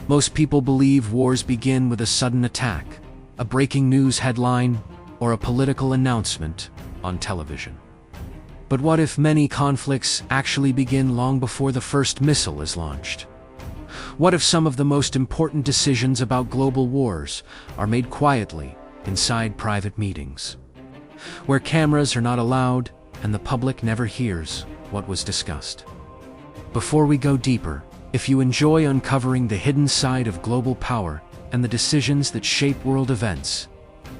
Most people believe wars begin with a sudden attack, a breaking news headline, or a political announcement on television. But what if many conflicts actually begin long before the first missile is launched? What if some of the most important decisions about global wars are made quietly inside private meetings, where cameras are not allowed and the public never hears what was discussed? Before we go deeper, if you enjoy uncovering the hidden side of global power and the decisions that shape world events,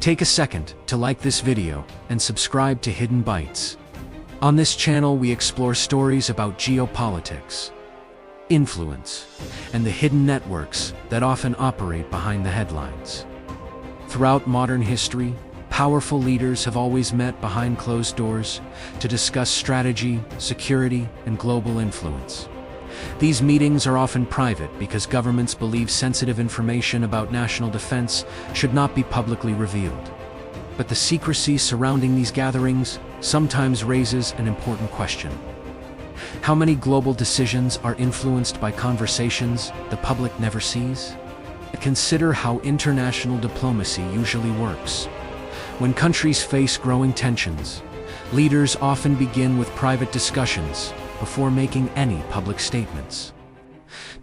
take a second to like this video and subscribe to Hidden Bytes. On this channel, we explore stories about geopolitics, influence, and the hidden networks that often operate behind the headlines. Throughout modern history, powerful leaders have always met behind closed doors to discuss strategy, security, and global influence. These meetings are often private because governments believe sensitive information about national defense should not be publicly revealed. But the secrecy surrounding these gatherings sometimes raises an important question. How many global decisions are influenced by conversations the public never sees? Consider how international diplomacy usually works. When countries face growing tensions, leaders often begin with private discussions before making any public statements.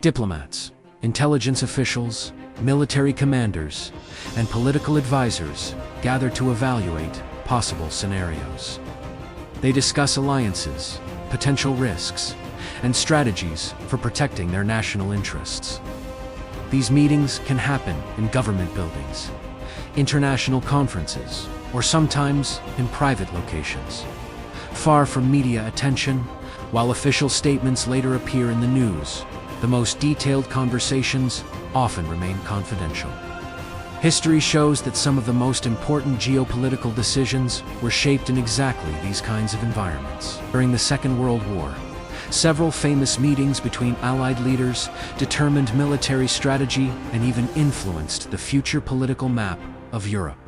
Diplomats, intelligence officials, military commanders, and political advisors gather to evaluate possible scenarios. They discuss alliances, potential risks, and strategies for protecting their national interests. These meetings can happen in government buildings, international conferences, or sometimes in private locations, far from media attention. While official statements later appear in the news, the most detailed conversations often remain confidential. History shows that some of the most important geopolitical decisions were shaped in exactly these kinds of environments. During the Second World War, several famous meetings between Allied leaders determined military strategy and even influenced the future political map of Europe.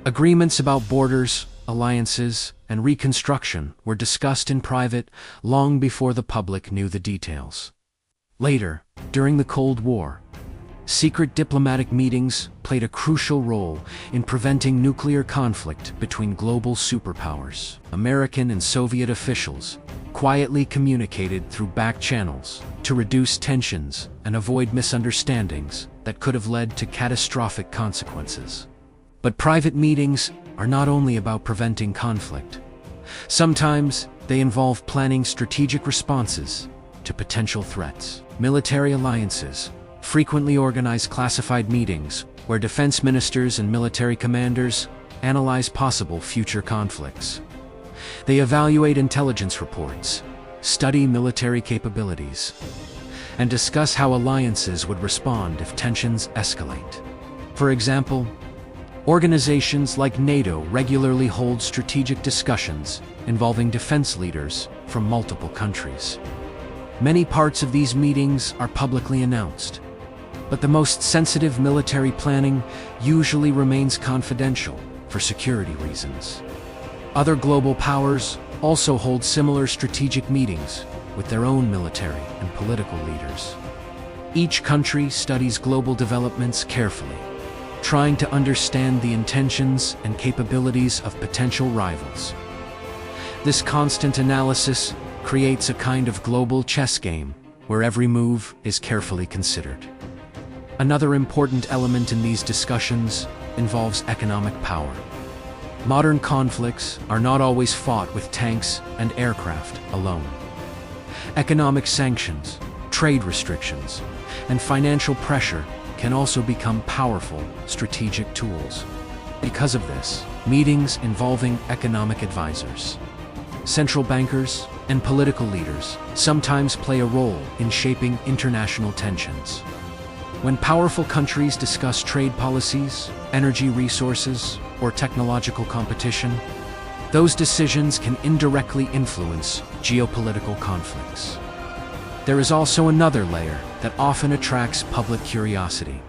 Agreements about borders, alliances, and reconstruction were discussed in private long before the public knew the details. Later, during the Cold War, secret diplomatic meetings played a crucial role in preventing nuclear conflict between global superpowers. American and Soviet officials quietly communicated through back channels to reduce tensions and avoid misunderstandings that could have led to catastrophic consequences. But private meetings are not only about preventing conflict. Sometimes they involve planning strategic responses to potential threats. Military alliances frequently organize classified meetings where defense ministers and military commanders analyze possible future conflicts. They evaluate intelligence reports, study military capabilities, and discuss how alliances would respond if tensions escalate. For example, organizations like NATO regularly hold strategic discussions involving defense leaders from multiple countries. Many parts of these meetings are publicly announced, but the most sensitive military planning usually remains confidential for security reasons. Other global powers also hold similar strategic meetings with their own military and political leaders. Each country studies global developments carefully, trying to understand the intentions and capabilities of potential rivals. This constant analysis creates a kind of global chess game where every move is carefully considered. Another important element in these discussions involves economic power. Modern conflicts are not always fought with tanks and aircraft alone. Economic sanctions, trade restrictions, and financial pressure can also become powerful strategic tools. Because of this, meetings involving economic advisors, central bankers, and political leaders sometimes play a role in shaping international tensions. When powerful countries discuss trade policies, energy resources, or technological competition, those decisions can indirectly influence geopolitical conflicts. There is also another layer that often attracts public curiosity.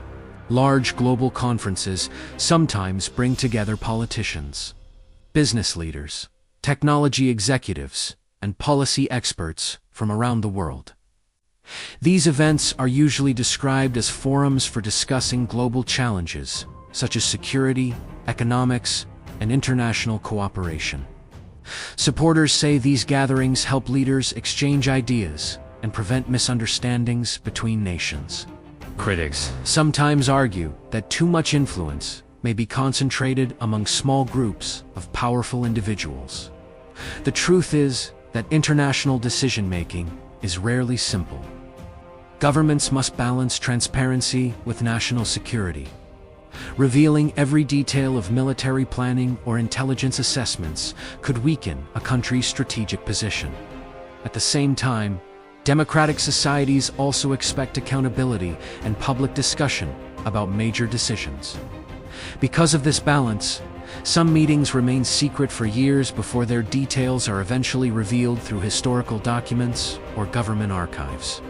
Large global conferences sometimes bring together politicians, business leaders, technology executives, and policy experts from around the world. These events are usually described as forums for discussing global challenges, such as security, economics, and international cooperation. Supporters say these gatherings help leaders exchange ideas and prevent misunderstandings between nations. Critics sometimes argue that too much influence may be concentrated among small groups of powerful individuals. The truth is that international decision-making is rarely simple. Governments must balance transparency with national security. Revealing every detail of military planning or intelligence assessments could weaken a country's strategic position. At the same time, democratic societies also expect accountability and public discussion about major decisions. Because of this balance, some meetings remain secret for years before their details are eventually revealed through historical documents or government archives.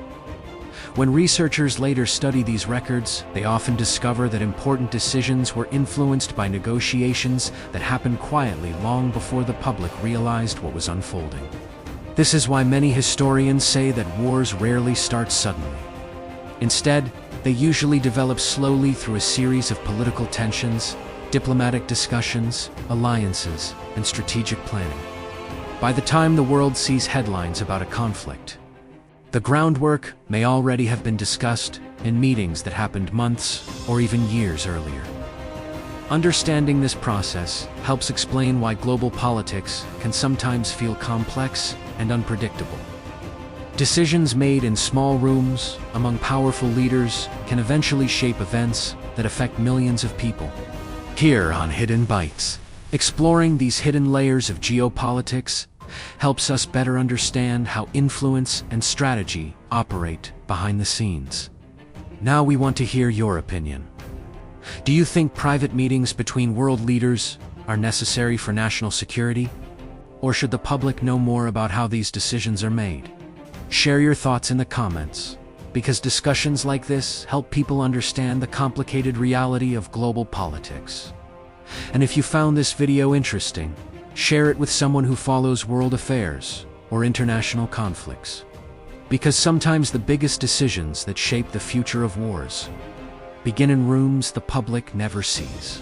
When researchers later study these records, they often discover that important decisions were influenced by negotiations that happened quietly long before the public realized what was unfolding. This is why many historians say that wars rarely start suddenly. Instead, they usually develop slowly through a series of political tensions, diplomatic discussions, alliances, and strategic planning. By the time the world sees headlines about a conflict, the groundwork may already have been discussed in meetings that happened months or even years earlier. Understanding this process helps explain why global politics can sometimes feel complex and unpredictable. Decisions made in small rooms among powerful leaders can eventually shape events that affect millions of people. Here on Hidden Bytes, exploring these hidden layers of geopolitics helps us better understand how influence and strategy operate behind the scenes. Now we want to hear your opinion. Do you think private meetings between world leaders are necessary for national security? Or should the public know more about how these decisions are made? Share your thoughts in the comments, because discussions like this help people understand the complicated reality of global politics. And if you found this video interesting, share it with someone who follows world affairs or international conflicts. Because sometimes the biggest decisions that shape the future of wars begin in rooms the public never sees.